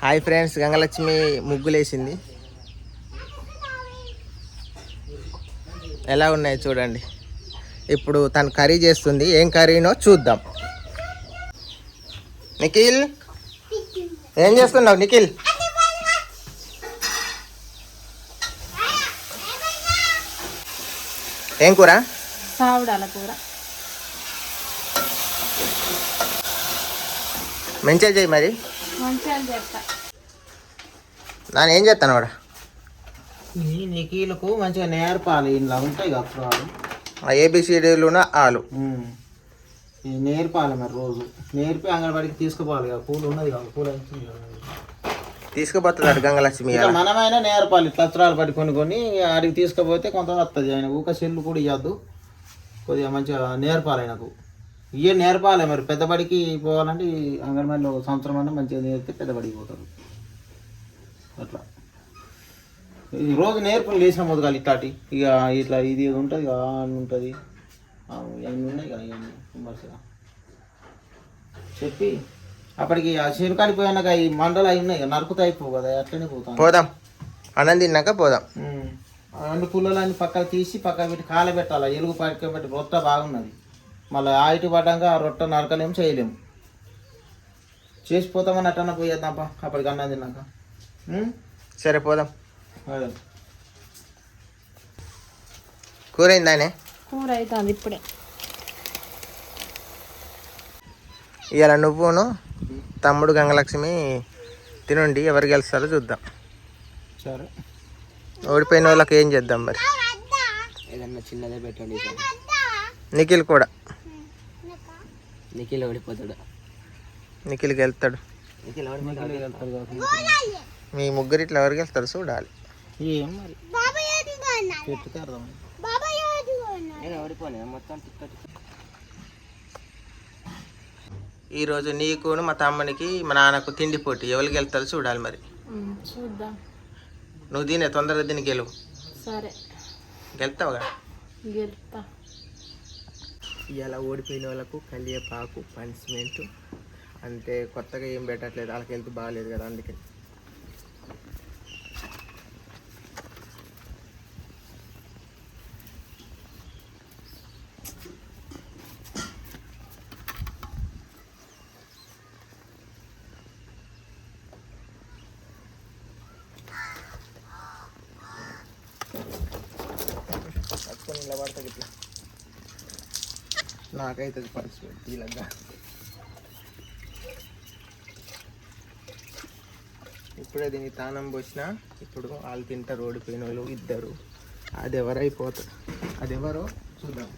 Hi friends, Gangalakshmi ముగ్గులేసింది. ఎలా ఉన్నాయి చూడండి. ఇప్పుడు తను కర్రీ చేస్తుంది. ఏం కర్రీనో చూద్దాం. నిఖిల్, ఏం చేస్తున్నావు? నిఖిల్, ఏం కూర? సావుడాల కూర. మంచిగా చేయి మరి. మంచిగా చేస్తా. నాన్న ఏం చేస్తాను వాడు? ఈ నిఖిలకు మంచిగా నేర్పాలి. ఇలా ఉంటాయి అక్షరాలు, ఏబిసిడీలున ఆలు. ఇది నేర్పాలి మరి. రోజు నేర్పి అంగన్వాడికి తీసుకుపోవాలి. కదా పూలు ఉన్నది కదా, పూలు తీసుకుపోతున్నాడు గంగలక్ష్మి. మనమైనా నేర్పాలి. ఇట్లా అక్షరాలు పట్టుకొని కొని ఆడికి తీసుకుపోతే కొంత వస్తుంది. ఆయన ఊక సెల్లు కూడా ఇవ్వద్దు. కొద్దిగా మంచిగా నేర్పాలి. ఆయనకు ఇవే నేర్పాలి. మరి పెద్దబడికి పోవాలంటే అంగన్వాడిలో సంవత్సరం అన్నా మంచిగా నేర్పితే పెద్దబడికి పోతారు. అట్లా ఈ రోజు నేర్పులు లేచిన మొదగాలి. ఇట్లాంటి ఇక ఇట్లా ఇది ఉంటుంది కదా, ఉంటుంది ఇవన్నీ ఉన్నాయి కదా, ఇవన్నీ విమర్శగా చెప్పి అప్పటికి ఆ చెరుకాడికి పోయాక ఈ మండలు అవి ఉన్నాయి కదా, నరుకుతా అయిపోవు కదా, అట్లనే పోతాం. పోదాం, అన్నం తిన్నాక పోదాం. రెండు పుల్లలన్నీ పక్కకు తీసి పక్కకు పెట్టి కాలబెట్టాలి. ఎలుగు పక్క పెట్టి రొట్ట బాగున్నది. మళ్ళీ ఆయిటి పడ్డాక ఆ రొట్ట నరకలేము, చేయలేము. చేసిపోతామని అట్టన్నా పోయేద్దాంపా అప్పటికి అన్నం తిన్నాక. సరే పోదాం. అదే కూర అయిందానే? కూర అవుతుంది ఇప్పుడే. ఇవాళ నువ్వును తమ్ముడు గంగలక్ష్మి తినండి. ఎవరు గెలుస్తారో చూద్దాం. సరే, ఓడిపోయిన వాళ్ళకి ఏం చేద్దాం మరి? ఏదన్నా చిన్నదే పెట్టండి. నిఖిల్ కూడా. నిఖిల్ ఓడిపోతాడు. నిఖిల్ గెలుతాడు. నిఖిల్ ఓడిపోతాడు. మీ ముగ్గురు ఇట్లా ఎవరు గెలుస్తారు చూడాలి. ఏం మరి చెట్టుకే అర్థం. నేను ఓడిపోను మొత్తం. ఈరోజు నీకును మా తమ్మునికి మా నాన్నకు తిండి పోటీ. ఎవరు గెలుతారో చూడాలి మరి. చూద్దాం. నువ్వు తినే తొందరగా తిని గెలువు. సరే, గెలుతావుగా? గెలుస్తా. ఇలా ఓడిపోయిన వాళ్ళకు కలియపాకు పనిష్మెంట్. అంటే కొత్తగా ఏం పెట్టట్లేదు, వాళ్ళకి హెల్త్ బాగాలేదు కదా, అందుకే. ఇలా పడతా ఇట్లా నాకైతే పనిష్మెంట్ ఇలాగా. ఇప్పుడే దీనికి తానం పోసిన. ఇప్పుడు వాళ్ళు తింటారు ఓడిపోయిన వాళ్ళు ఇద్దరు. అది ఎవరైపోతారు, అది ఎవరో చూద్దాం.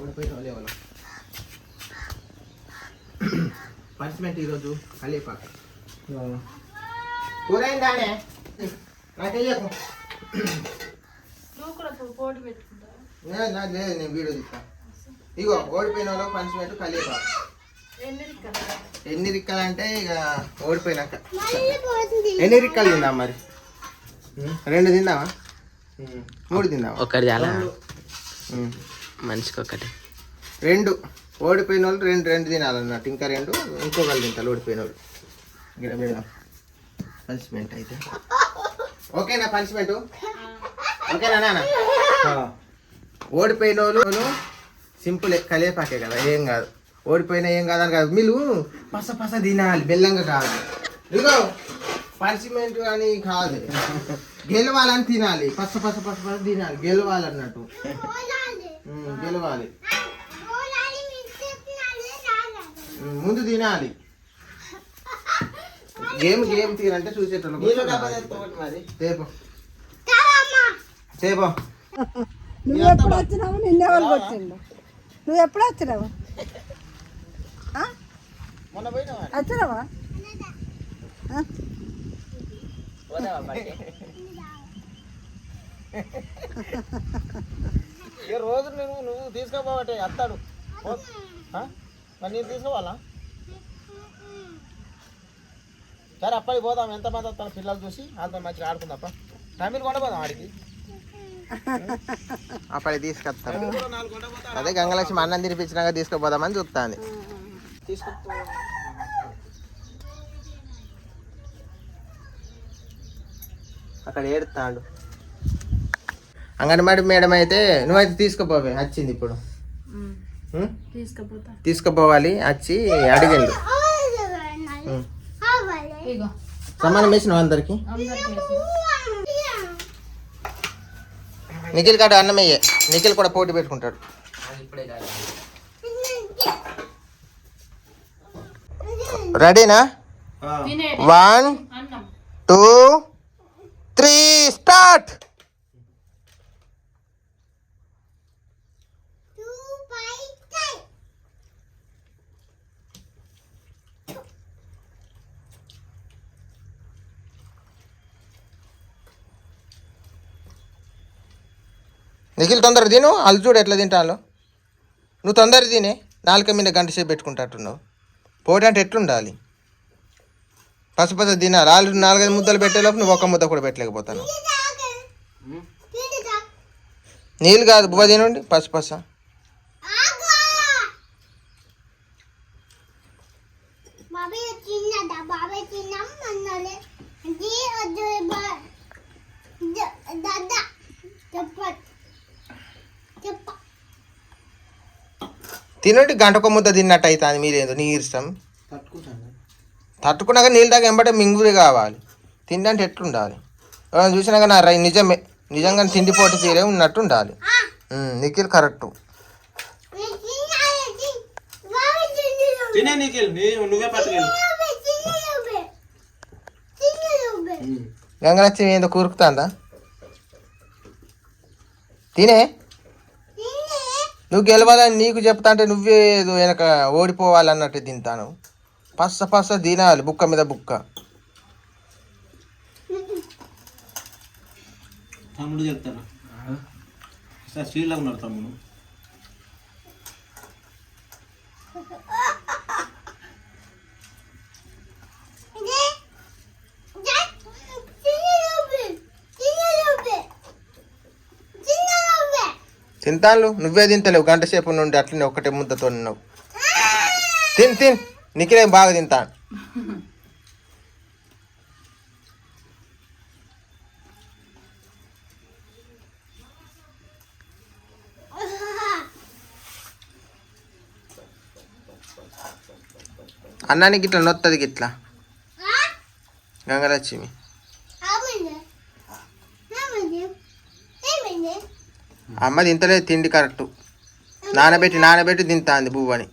ఓడిపోయిన వాళ్ళు ఎవరో. పనిష్మెంట్ ఈరోజు కలిపాక. కూర అయిందానే? నాకెయ్యకు. నువ్వు కూడా పోటీ పెట్టుకుంటా. నాకు లేదు, నేను వీడియో తీస్తాను. ఇగో ఓడిపోయిన వాళ్ళకి పనిష్మెంట్ కలిపాక. ఎన్ని రిక్కలు అంటే ఇక ఓడిపోయినాక. ఎన్ని రిక్కలు తిందాం మరి? 2 తిందామా? 3 తిందామా? ఒకటి చాలా, మనిషికి ఒకటి. 2 ఓడిపోయిన వాళ్ళు 2 తినాలన్నట్టు. ఇంకా 2 ఇంకొకళ్ళు తింటారు ఓడిపోయిన వాళ్ళు. ఇక్కడ పెడదాం పనిష్మెంట్ అయితే. ఓకేనా పనిష్మెంట్? ఓకేనా నాన్న? ఓడిపోయిన వాళ్ళు సింపుల్ కలిపాకే కదా, ఏం కాదు. ఓడిపోయినా ఏం కాదని కాదు, మీరు పస తినాలి, బెల్లంగా కాదు. ఇదిగో పనిష్మెంట్ అని కాదు, గెలవాలని తినాలి. పస తినాలి, గెలవాలన్నట్టు. గెలవాలి, ముందు తినాలి. గేమ్ తీరంటే చూసేటోళ్ళు. నువ్వు ఎప్పుడు వచ్చినావు? నిన్నెవరు వచ్చిండు? నువ్వు ఎప్పుడు వచ్చినావు? వచ్చినావా? రోజు నువ్వు తీసుకోపోవటే అత్తాడు. మరి నేను తీసుకోవాలా? సరే అప్పటికి పోదాం. ఎంతమంది వస్తాను పిల్లలు చూసి అంత మంచిగా ఆడుకుందాం. టైమిల్ కొండపోదాం ఆడికి. అప్పటి తీసుకొస్తాను. అదే గంగలక్ష్మి అన్నం తినిపించినాక తీసుకుపోదామని చూస్తాను. అక్కడ ఏడుతాడు. అంగన్వాడి మేడం అయితే నువ్వైతే తీసుకుపోవే, వచ్చింది ఇప్పుడు. తీసుకుపోతా. తీసుకుపోవాలి వచ్చి అడిగిండు. ఇగో సమానం వేసినావు అందరికి. అందరికి వేసిన. నిఖిల్ కాడు అన్నమయ్యే, నిఖిల్ కూడా పోటీ పెట్టుకుంటాడు. రెడీనా? తినేది 1 అన్నం. 2 3 స్టార్ట్. నిఖిల్ తొందర తిను, వాళ్ళు చూడు ఎట్లా తింటాలో. నువ్వు తొందర తినే, నాలుక మీద గంట సేపు పెట్టుకుంటాట్టున్నావు. పోటీ అంటే ఎట్లుండాలి? పసుపస తినాలి. వాళ్ళు 4-5 ముద్దలు పెట్టేలోపు నువ్వు ఒక్క ముద్ద కూడా పెట్టలేకపోతాను. నీళ్ళు కాదు, బువ్వ తినండి పసుపస. తినండి, గంటకు ముద్ద తిన్నట్టు అవుతుంది. మీరేందో నీరసం తట్టుకున్నాక నీళ్ళు దాకా ఎంబటే మింగురి కావాలి. తిండంటే ఎట్లుండాలి? చూసినాక నా నిజమే, నిజంగా తిండిపోటు తీరే ఉన్నట్టు ఉండాలి. నిఖిల్ కరెక్టు. తినే నిఖిల్, నువ్వే పట్టుకెళ్ళు. గంగలక్ష్మి ఏందో కూరుకుతాందా? తినే, నువ్వు గెలవాలని నీకు చెప్తా అంటే నువ్వే ఏదో వెనక ఓడిపోవాలన్నట్టు తింటాను. పస్స తినాలి, బుక్క మీద బుక్క. తమ్ముడు చెప్తాను సార్, స్టీల్లో ఉన్నాడు తమ్ముడు. తింటాను, నువ్వే తింటలేవు. గంట సేపు నుండి అట్లనే ఒక్కటే ముద్దతో ఉన్నావు. తిన్ నిఖిలే బాగా తింటాను. అన్నానికి ఇట్లా నొత్తది గిట్లా గంగలక్ష్మి. అమ్మ తింటలేదు తిండి కరెక్టు. నానబెట్టి తింటాంది బువ్వని.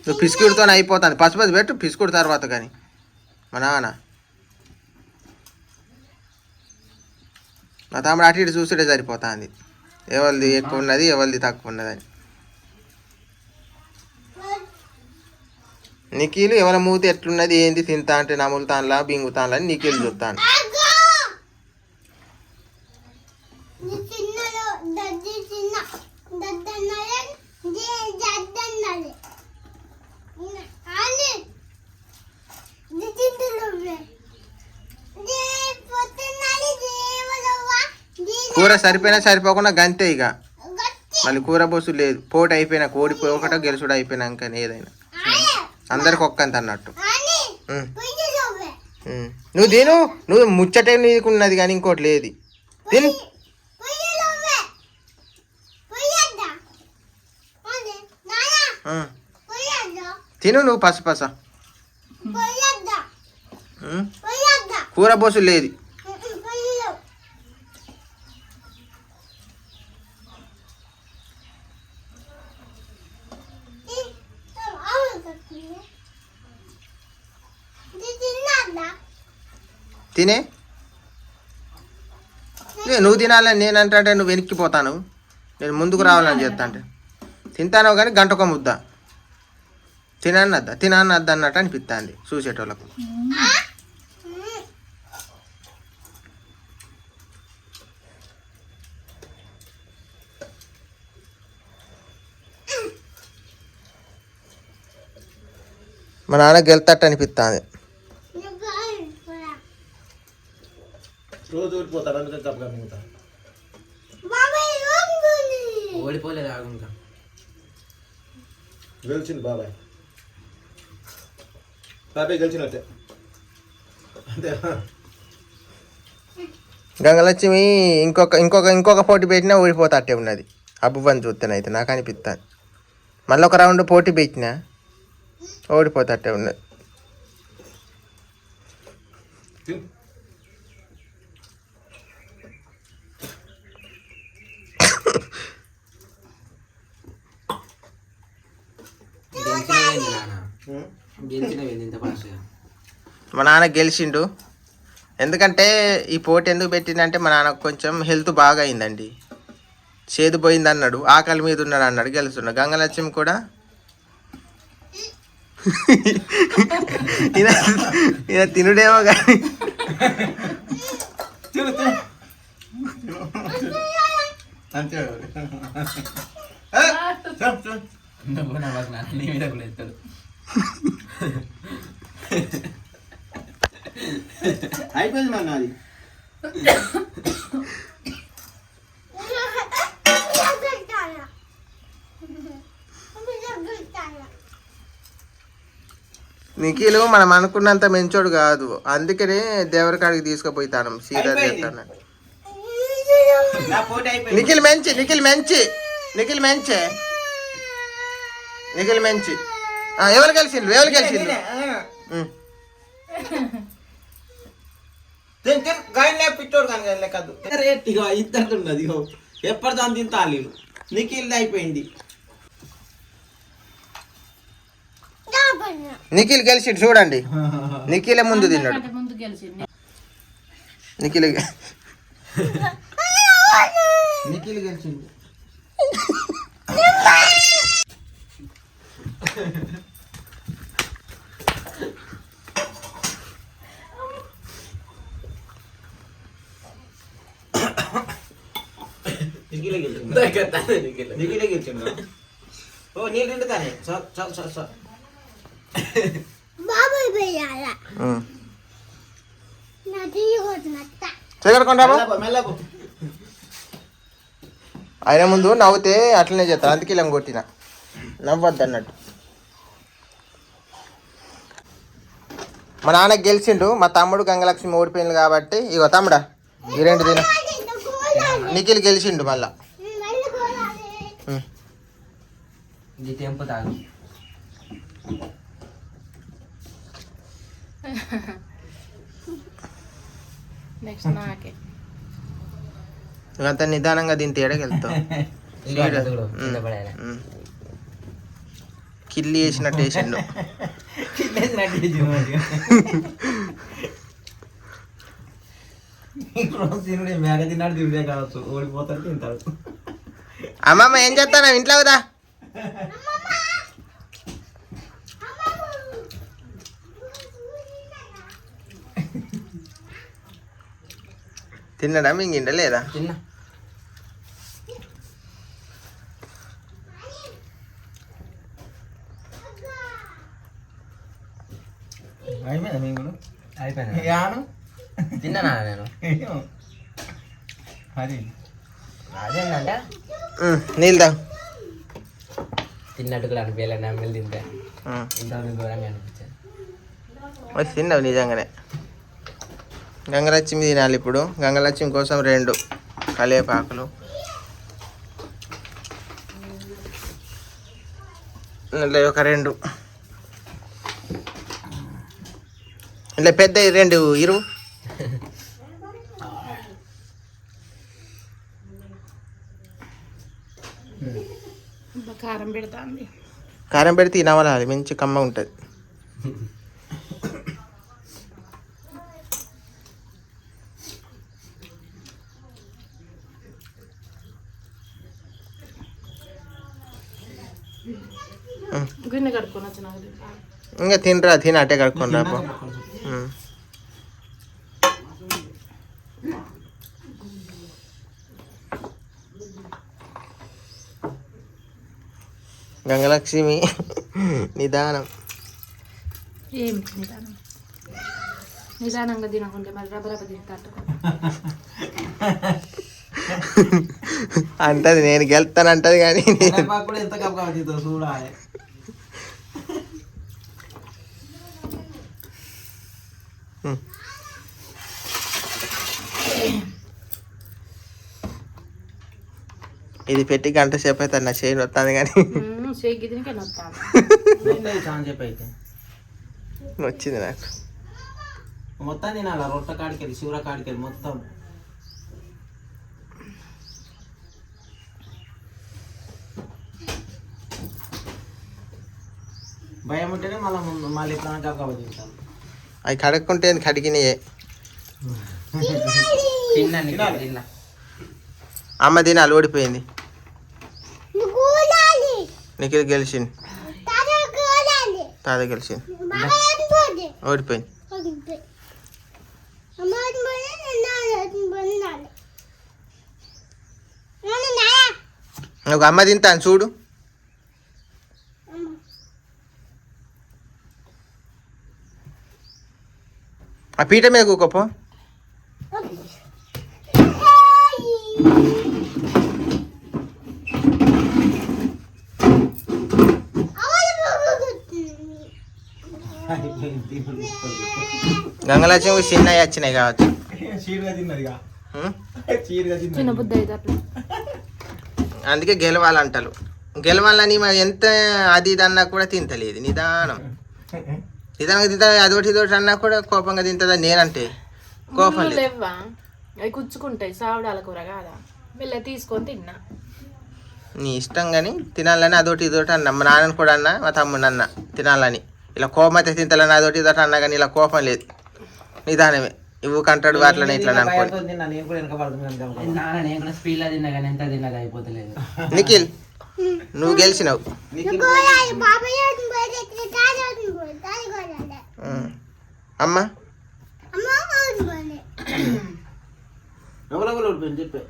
నువ్వు పిసికుడితో అయిపోతుంది. పసుపది పెట్టు పిసికుడు తర్వాత కానీ. మా నాన్న మా తమ్ముడు అటు ఇటు చూసుడే సరిపోతుంది. ఎవరిది ఎక్కువ ఉన్నది, ఎవరిది తక్కువ ఉన్నదని. నిఖిల్ ఎవరి మూతి ఎట్లున్నది ఏంది తింటా అంటే నములుతానులా బింగుతానులా అని నిఖిల్ చూస్తాను. కూర సరిపోయినా సరిపోకుండా గంతే ఇక. మళ్ళీ కూర బొస్సు లేదు. పోటీ అయిపోయినా ఓడిపోయి ఒకటో గెలుసుడు అయిపోయినాక ఏదైనా అందరికి ఒక్కంత అన్నట్టు. నువ్వు తిను, నువ్వు ముచ్చటే నీకున్నది కానీ ఇంకోటి లేదు. తిను తిను నువ్వు పస కూర బొస్సు లేదు. తినే నువ్వు తినాలని నేను అంటే నువ్వు వెనక్కిపోతాను. నేను ముందుకు రావాలని చెప్తా అంటే తింటాను కానీ గంటొక ముద్ద తినన్నద్దా అన్నట్టు అనిపిస్తుంది చూసేటోళ్ళకు. మా నాన్న గెలుతట్టు అనిపిస్తుంది. రోజు ఓడిపోతాడు అందుకే తప్పగా మిగతా ఓడిపోలేదు ఆగుంటా. గెలిచింది బాబాయ్. తాపే గెలిచినట్టే అంతే. గంగలక్ష్మి ఇంకొక పోటీ పెట్టినా ఊడిపోతాట్టే ఉన్నది. అబ్బువని చూస్తానైతే నాకు అనిపిస్తాను. మళ్ళీ ఒక రౌండ్ పోటీ పెట్టినా ఓడిపోతాట్టే ఉన్నది. మా నాన్న గెలిచిండు. ఎందుకంటే ఈ పోటీ ఎందుకు పెట్టిందంటే మా నాన్నకు కొంచెం హెల్త్ బాగా అయిందండి. చేదు పోయింది అన్నాడు, ఆకలి మీద ఉన్నాడు అన్నాడు, గెలుస్తున్నాడు. గంగలక్ష్మి కూడా ఈయన తినుడేమో కానీ అయిపోయింది మరి నాది. నిఖిల్ మనం అనుకున్నంత మంచోడు కాదు, అందుకనే దేవరకాడికి తీసుకుపోతాను సీదా చేస్తాను. నా పోటీ అయిపోయింది. నిఖిల్ మంచి నిఖిల్ మంచి నిఖిల్ మంచి నిఖిల్ మంచి. ఎవరు గెలిచిండ్రు ఎవరు గెలిచిండ్రు? పిచ్చోడు కానీ లెక్కదు రేట్ ఇగో ఇద్దరు ఉన్నది. ఇగో ఎప్పటితో తింటాలి. నిఖిల్ అయిపోయింది. నిఖిల్ గెలిచిండు చూడండి. నిఖిలే ముందు తిన్నాడు. అంటే ముందు గెలిచింది. నిఖిల్ నిఖిల్ గెలిచింది. నిఖిలే గెలిచిండు. ఓ నీళ్ళు నిండుతానే మెల్లబో. ఆయన ముందు నవ్వుతే అట్లనే చేస్తారు, అందుకే ఇలా కొట్టిన. నవ్వద్దు అన్నట్టు. మా నాన్న గెలిచిండు, మా తమ్ముడు గంగలక్ష్మి ఓడిపోయింది కాబట్టి ఇగో తమ్ముడా ఈ రెండు తిన. నిఖిల్ గెలిచిండు మళ్ళా. నెక్స్ట్ నాకే. అంత నిదానంగా దీని తేడగెళ్తావు. కిల్లి వేసినట్టు వేసిండు. మేక తిన్నాడు తింటే కావచ్చు. ఓడిపోతాడు తింటాడు. అమ్మమ్మ ఏం చేస్తాను ఇంట్లో కదా? తిన్నాడా మింగిండ లేదా? తిన్నా. అయిపోయింది. తిన్నానా నేను? అదేంటంటే నీళ్ళు తాగు. తిన్నట్టు కూడా అనిపించలేదు. నమ్మలు తింటే ఇంత ఘోరంగా అనిపించాను. వచ్చి తిన్నావు నిజంగానే. గంగలక్ష్మి తినాలి ఇప్పుడు. గంగలక్ష్మి కోసం 2 కలేపాకులు, ఒక 2 ఇట్లా పెద్ద 2 ఇరు. కారం పెడతాంది. కారం పెడితే తినవాలి, మంచి కమ్మ ఉంటుంది. గిన్నె కడుక్కొని వచ్చిన ఇంకా తినరా, తిని అట్టే కడుక్కొని రా. గంగలక్ష్మి నిదానం. ఏం నిదానం? నిదానంగా తినకుంటే మరి రబ్బరబ్బ తింటాడు. అంటది నేను గెలుతాను అంటది కానీ ఎంత చూడాలి. ఇది పెట్టి గంట సేపు అవుతుంది నా చేయి వస్తుంది కానీ షేక్ గిదినికే నొత్తాను చాలా చెప్పి అయితే వచ్చింది నాకు. మొత్తం తినాల రొట్టె కాడికెళ్ళి శివర కాడికెళ్ళి మొత్తం. భయం ఉంటేనే మళ్ళీ ఎప్పుడైనా గబగబా తింటాను. అవి కడుక్కుంటే కడిగినాయే. తిన్నా అమ్మ తినాలి, ఓడిపోయింది. నీకు గెలిచింది, తాత గెలిచింది, ఓడిపోయింది. నువ్వు అమ్మ తింటాను చూడు. ఆ పీట మీద కూకోపో. గంగలక్ష్మి చిన్నవి వచ్చినాయి కావచ్చు. చిన్న బుద్ధి అయితే అట్లా అందుకే గెలవాలంటారు. గెలవాలని మరి ఎంత అది ఇది అన్నా కూడా తింటలేదు. నిదానంగా తింటా, అదొకటి ఇదొకటి అన్నా కూడా కోపంగా తింటుందా నేనంటే కోపం లేదు. లేవా అవి కుచ్చుకుంటాయి. సావిడాల కూర కాదా, వీళ్ళ తీసుకొని తిన్నా. నీ ఇష్టం కానీ తినాలని అదొకటి ఇదొకటి అన్నా. మా నాన్నని కూడా అన్నా, మా తమ్ముడిని అన్నా తినాలని. ఇలా కోపం అయితే తింటాలని అదొకటి ఇదొకటి అన్నా కానీ ఇలా కోపం లేదు. నిదానమే ఇవ్వు కంటాడు అట్లనే ఇట్లా అనుకోండి. నేను కూడా వెనకబడుతున్నాను. నేను కూడా స్పీడ్లో తిన్నా కానీ ఎంత తిన్నది అయిపోతలేదు. నిఖిల్ నువ్వు గెలిచినావు. అమ్మ ఎవరెవరు ఓడిపోయింది చెప్పే.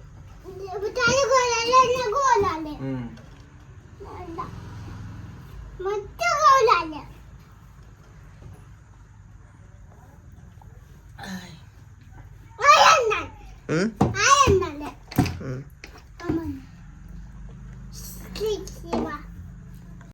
ఉమ్?